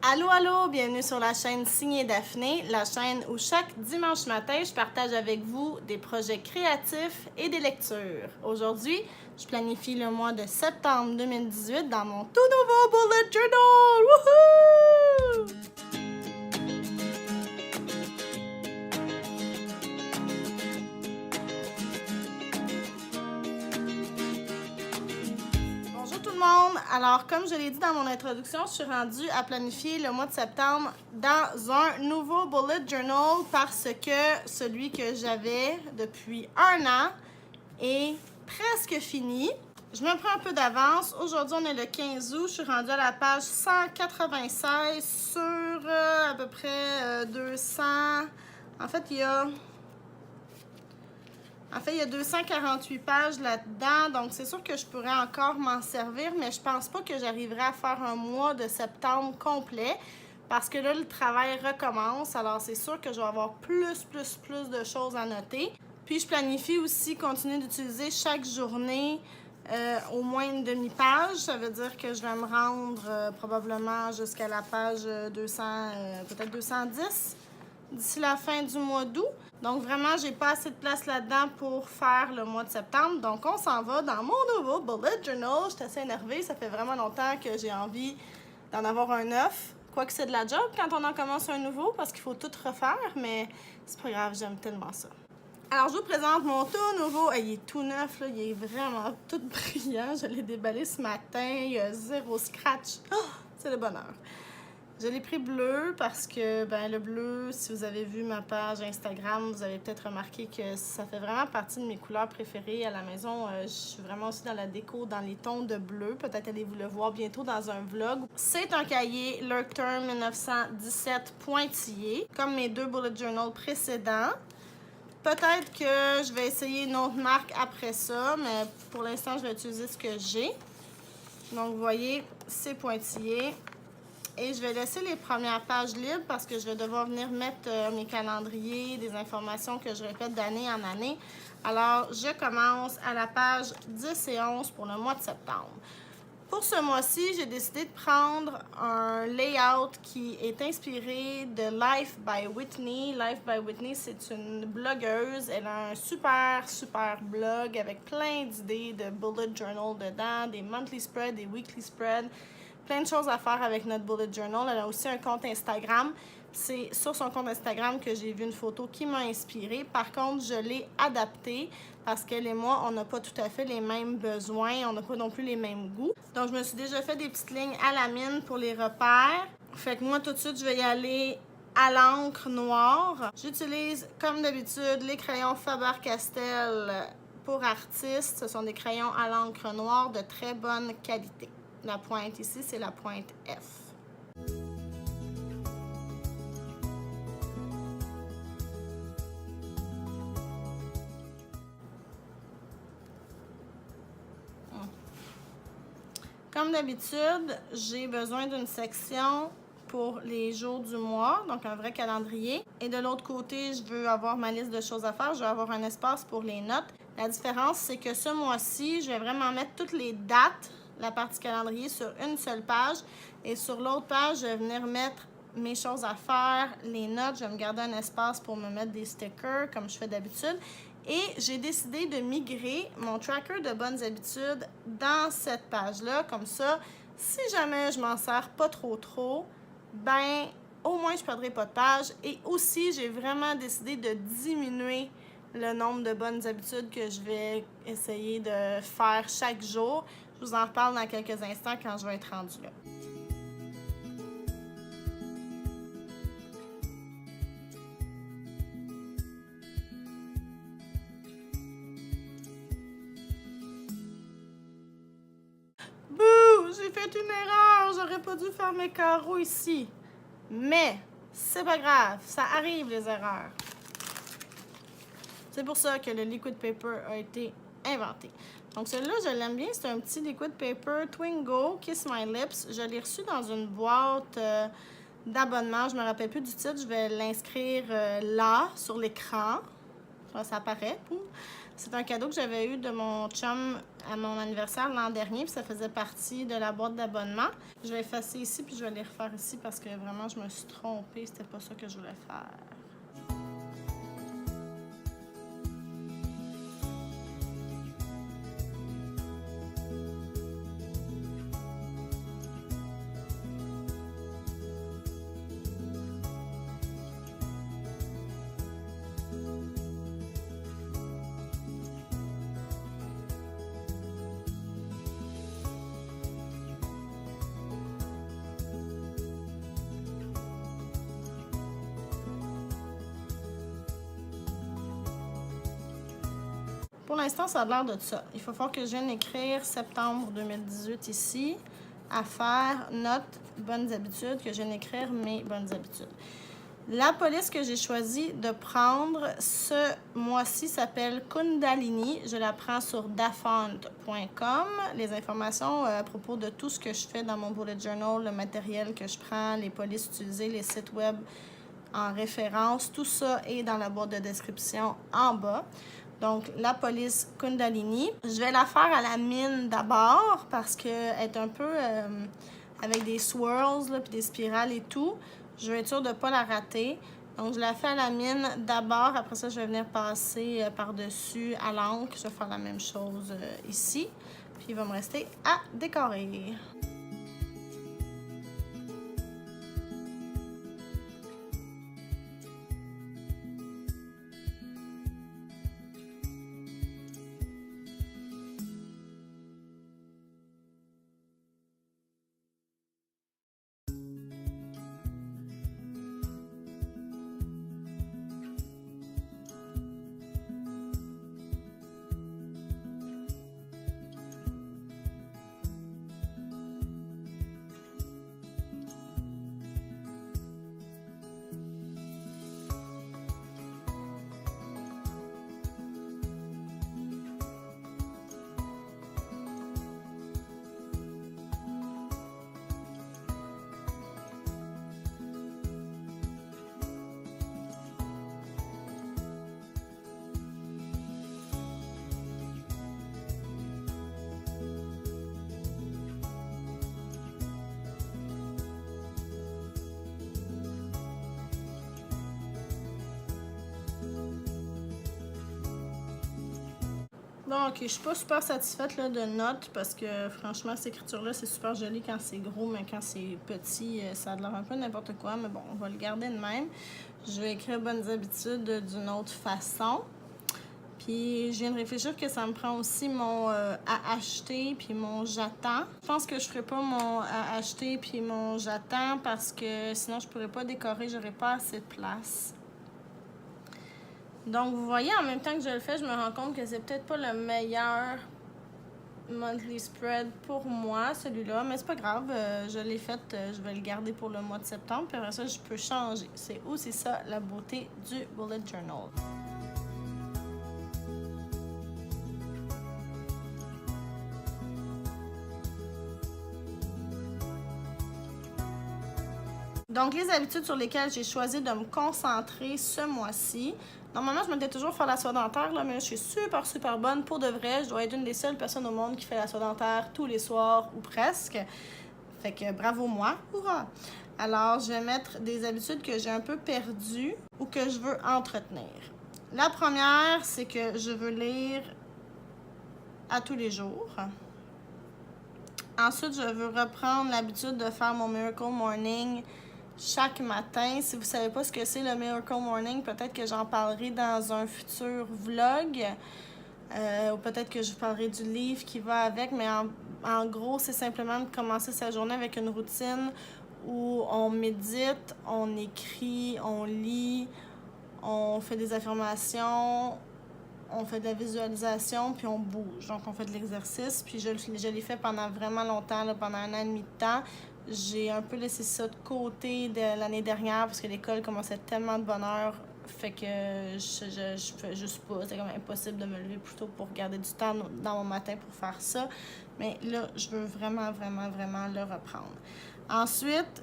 Allô, allô, bienvenue sur la chaîne Signée Daphné, la chaîne où chaque dimanche matin, je partage avec vous des projets créatifs et des lectures. Aujourd'hui, je planifie le mois de septembre 2018 dans mon tout nouveau bullet journal! Wouhou! Bonjour tout le monde! Alors, comme je l'ai dit dans mon introduction, je suis rendue à planifier le mois de septembre dans un nouveau bullet journal parce que celui que j'avais depuis un an est presque fini. Je me prends un peu d'avance. Aujourd'hui, on est le 15 août. Je suis rendue à la page 196 sur à peu près 200. En fait, il y a 248 pages là-dedans, donc c'est sûr que je pourrais encore m'en servir, mais je pense pas que j'arriverai à faire un mois de septembre complet, parce que là, le travail recommence, alors c'est sûr que je vais avoir plus de choses à noter. Puis je planifie aussi continuer d'utiliser chaque journée au moins une demi-page. Ça veut dire que je vais me rendre probablement jusqu'à la page 200, peut-être 210 d'ici la fin du mois d'août. Donc vraiment, j'ai pas assez de place là-dedans pour faire le mois de septembre. Donc on s'en va dans mon nouveau bullet journal. Je suis assez énervée, ça fait vraiment longtemps que j'ai envie d'en avoir un neuf. Quoique c'est de la job quand on en commence un nouveau parce qu'il faut tout refaire, mais c'est pas grave, j'aime tellement ça. Alors je vous présente mon tout nouveau, il est tout neuf, là, il est vraiment tout brillant. Je l'ai déballé ce matin, il y a zéro scratch. Oh, c'est le bonheur. Je l'ai pris bleu parce que le bleu, si vous avez vu ma page Instagram, vous avez peut-être remarqué que ça fait vraiment partie de mes couleurs préférées à la maison. Je suis vraiment aussi dans la déco, dans les tons de bleu. Peut-être allez-vous le voir bientôt dans un vlog. C'est un cahier Leuchtturm 1917 pointillé, comme mes deux bullet journals précédents. Peut-être que je vais essayer une autre marque après ça, mais pour l'instant, je vais utiliser ce que j'ai. Donc, vous voyez, c'est pointillé. Et je vais laisser les premières pages libres parce que je vais devoir venir mettre mes calendriers, des informations que je répète d'année en année. Alors, je commence à la page 10 et 11 pour le mois de septembre. Pour ce mois-ci, j'ai décidé de prendre un layout qui est inspiré de Life by Whitney. Life by Whitney, c'est une blogueuse. Elle a un super blog avec plein d'idées de bullet journal dedans, des monthly spreads, des weekly spreads. Plein de choses à faire avec notre bullet journal. Elle a aussi un compte Instagram. C'est sur son compte Instagram que j'ai vu une photo qui m'a inspirée. Par contre, je l'ai adaptée parce qu'elle et moi, on n'a pas tout à fait les mêmes besoins. On n'a pas non plus les mêmes goûts. Donc, je me suis déjà fait des petites lignes à la mine pour les repères. Fait que moi, tout de suite, je vais y aller à l'encre noire. J'utilise, comme d'habitude, les crayons Faber-Castell pour artistes. Ce sont des crayons à l'encre noire de très bonne qualité. La pointe ici, c'est la pointe F. Comme d'habitude, j'ai besoin d'une section pour les jours du mois, donc un vrai calendrier. Et de l'autre côté, je veux avoir ma liste de choses à faire. Je veux avoir un espace pour les notes. La différence, c'est que ce mois-ci, je vais vraiment mettre toutes les dates, la partie calendrier, sur une seule page. Et sur l'autre page, je vais venir mettre mes choses à faire, les notes. Je vais me garder un espace pour me mettre des stickers, comme je fais d'habitude. Et j'ai décidé de migrer mon tracker de bonnes habitudes dans cette page-là. Comme ça, si jamais je m'en sers pas trop, ben au moins je ne perdrai pas de page. Et aussi, j'ai vraiment décidé de diminuer le nombre de bonnes habitudes que je vais essayer de faire chaque jour. Je vous en reparle dans quelques instants quand je vais être rendue là. Bouh! J'ai fait une erreur! J'aurais pas dû faire mes carreaux ici. Mais, c'est pas grave. Ça arrive, les erreurs. C'est pour ça que le liquid paper a été inventé. Donc, celui-là, je l'aime bien. C'est un petit liquid paper Twingo Kiss My Lips. Je l'ai reçu dans une boîte d'abonnement. Je me rappelle plus du titre. Je vais l'inscrire là, sur l'écran. Ça apparaît. C'est un cadeau que j'avais eu de mon chum à mon anniversaire l'an dernier, puis ça faisait partie de la boîte d'abonnement. Je vais effacer ici, puis je vais les refaire ici parce que vraiment, je me suis trompée. C'était pas ça que je voulais faire. Pour l'instant, ça a l'air de ça. Il faut faire que je vienne écrire septembre 2018 ici, à faire notes bonnes habitudes, que je vienne écrire mes bonnes habitudes. La police que j'ai choisi de prendre ce mois-ci s'appelle Kundalini. Je la prends sur dafont.com. Les informations à propos de tout ce que je fais dans mon bullet journal, le matériel que je prends, les polices utilisées, les sites web en référence, tout ça est dans la boîte de description en bas. Donc, la police Kundalini. Je vais la faire à la mine d'abord parce qu'elle est un peu avec des swirls, puis des spirales et tout. Je vais être sûre de ne pas la rater. Donc, je la fais à la mine d'abord. Après ça, je vais venir passer par-dessus à l'encre. Je vais faire la même chose ici. Puis, il va me rester à décorer. Bon, ok, je suis pas super satisfaite là, de notes parce que franchement, cette écriture-là, c'est super joli quand c'est gros, mais quand c'est petit, ça a l'air un peu n'importe quoi. Mais bon, on va le garder de même. Je vais écrire bonnes habitudes d'une autre façon. Puis je viens de réfléchir que ça me prend aussi mon à acheter puis mon j'attends. Je pense que je ferai pas mon à acheter puis mon j'attends parce que sinon je pourrais pas décorer, j'aurais pas assez de place. Donc, vous voyez, en même temps que je le fais, je me rends compte que c'est peut-être pas le meilleur monthly spread pour moi, celui-là. Mais c'est pas grave, je l'ai fait, je vais le garder pour le mois de septembre. Puis après ça, je peux changer. C'est aussi ça, la beauté du bullet journal. Donc, les habitudes sur lesquelles j'ai choisi de me concentrer ce mois-ci. Normalement, je m'étais toujours faire la soie dentaire, là, mais là, je suis super, super bonne. Pour de vrai, je dois être une des seules personnes au monde qui fait la soie dentaire tous les soirs ou presque. Fait que bravo moi, hurrah! Alors, je vais mettre des habitudes que j'ai un peu perdues ou que je veux entretenir. La première, c'est que je veux lire à tous les jours. Ensuite, je veux reprendre l'habitude de faire mon Miracle Morning chaque matin. Si vous ne savez pas ce que c'est le Miracle Morning, peut-être que j'en parlerai dans un futur vlog. Ou peut-être que je vous parlerai du livre qui va avec. Mais en gros, c'est simplement de commencer sa journée avec une routine où on médite, on écrit, on lit, on fait des affirmations, on fait de la visualisation, puis on bouge. Donc, on fait de l'exercice. Puis, je l'ai fait pendant vraiment longtemps, là, pendant 1 an et demi de temps. J'ai un peu laissé ça de côté de l'année dernière parce que l'école commençait tellement de bonne heure. Fait que je fais juste pas. C'est comme impossible de me lever plus tôt pour garder du temps dans mon matin pour faire ça. Mais là, je veux vraiment, vraiment, vraiment le reprendre. Ensuite,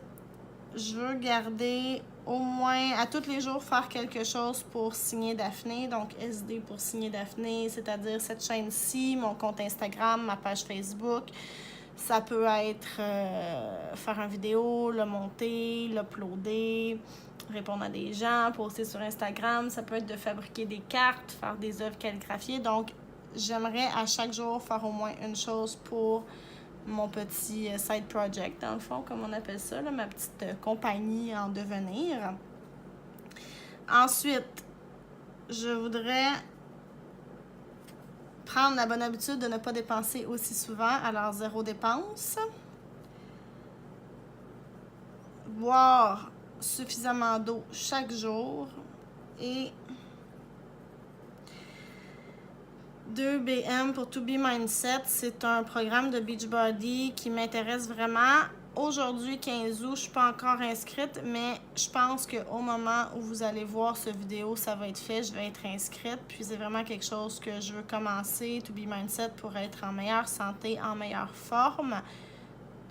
je veux garder au moins à tous les jours faire quelque chose pour signer Daphné. Donc SD pour signer Daphné, c'est-à-dire cette chaîne-ci, mon compte Instagram, ma page Facebook. Ça peut être faire une vidéo, le monter, l'uploader, répondre à des gens, poster sur Instagram. Ça peut être de fabriquer des cartes, faire des œuvres calligraphiées. Donc, j'aimerais à chaque jour faire au moins une chose pour mon petit side project, dans le fond, comme on appelle ça, là, ma petite compagnie en devenir. Ensuite, je voudrais prendre la bonne habitude de ne pas dépenser aussi souvent, alors 0 dépense. Boire suffisamment d'eau chaque jour et 2BM pour To Be Mindset, c'est un programme de Beachbody qui m'intéresse vraiment. Aujourd'hui, 15 août, je ne suis pas encore inscrite, mais je pense qu'au moment où vous allez voir cette vidéo, ça va être fait, je vais être inscrite. Puis c'est vraiment quelque chose que je veux commencer, To Be Mindset, pour être en meilleure santé, en meilleure forme.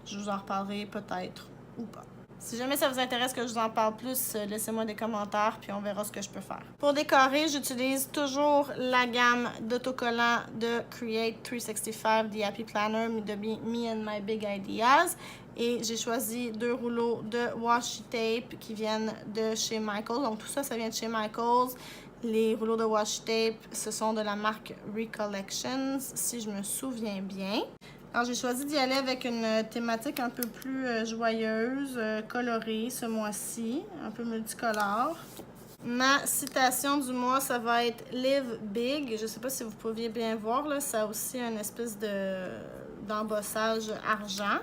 Je vous en reparlerai peut-être ou pas. Si jamais ça vous intéresse que je vous en parle plus, laissez-moi des commentaires puis on verra ce que je peux faire. Pour décorer, j'utilise toujours la gamme d'autocollants de Create 365, The Happy Planner, de Me and My Big Ideas. Et j'ai choisi 2 rouleaux de washi tape qui viennent de chez Michaels. Donc tout ça, ça vient de chez Michaels. Les rouleaux de washi tape, ce sont de la marque Recollections, si je me souviens bien. Alors, j'ai choisi d'y aller avec une thématique un peu plus joyeuse, colorée ce mois-ci, un peu multicolore. Ma citation du mois, ça va être « Live big ». Je ne sais pas si vous pouviez bien voir, là, ça a aussi une espèce d'embossage argent.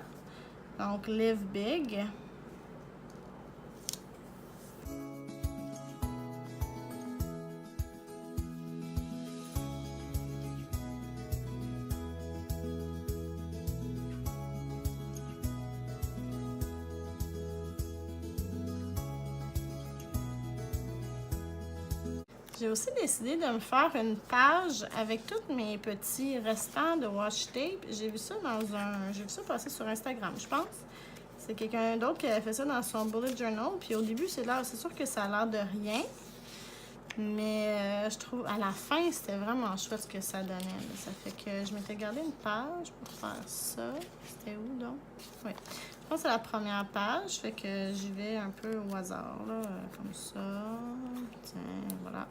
Donc, « Live big ». J'ai aussi décidé de me faire une page avec tous mes petits restants de washi tape. J'ai vu ça passer sur Instagram, je pense. C'est quelqu'un d'autre qui avait fait ça dans son bullet journal. Puis au début, c'est sûr que ça a l'air de rien. Mais je trouve, à la fin, c'était vraiment chouette ce que ça donnait. Là. Ça fait que je m'étais gardé une page pour faire ça. C'était où donc? Oui. Je pense que c'est la première page. Fait que j'y vais un peu au hasard, là, comme ça. Tiens, voilà.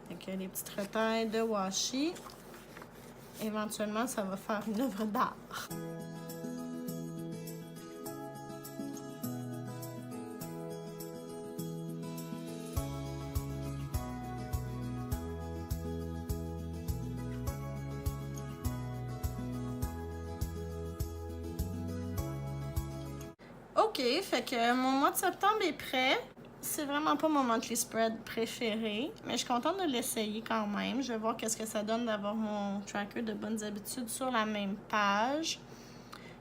Avec les petites retailles de washi. Éventuellement, ça va faire une œuvre d'art. OK, fait que mon mois de septembre est prêt. C'est vraiment pas mon monthly spread préféré, mais je suis contente de l'essayer quand même. Je vais voir qu'est-ce que ça donne d'avoir mon tracker de bonnes habitudes sur la même page.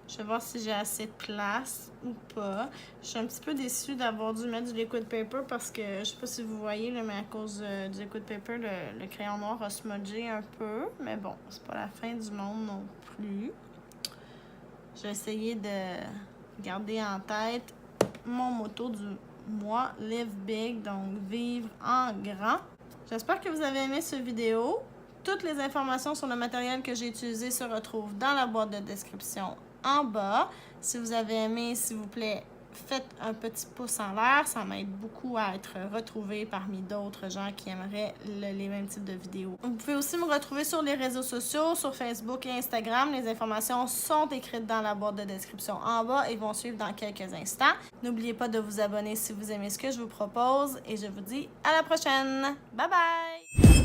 Je vais voir si j'ai assez de place ou pas. Je suis un petit peu déçue d'avoir dû mettre du liquid paper parce que, je sais pas si vous voyez, là, mais à cause du liquid paper, le crayon noir a smudgé un peu. Mais bon, c'est pas la fin du monde non plus. Je vais essayer de garder en tête mon motto du mois, Live Big, donc vivre en grand. J'espère que vous avez aimé cette vidéo. Toutes les informations sur le matériel que j'ai utilisé se retrouvent dans la boîte de description en bas. Si vous avez aimé, s'il vous plaît, faites un petit pouce en l'air. Ça m'aide beaucoup à être retrouvée parmi d'autres gens qui aimeraient les mêmes types de vidéos. Vous pouvez aussi me retrouver sur les réseaux sociaux, sur Facebook et Instagram. Les informations sont écrites dans la boîte de description en bas et vont suivre dans quelques instants. N'oubliez pas de vous abonner si vous aimez ce que je vous propose et je vous dis à la prochaine. Bye bye!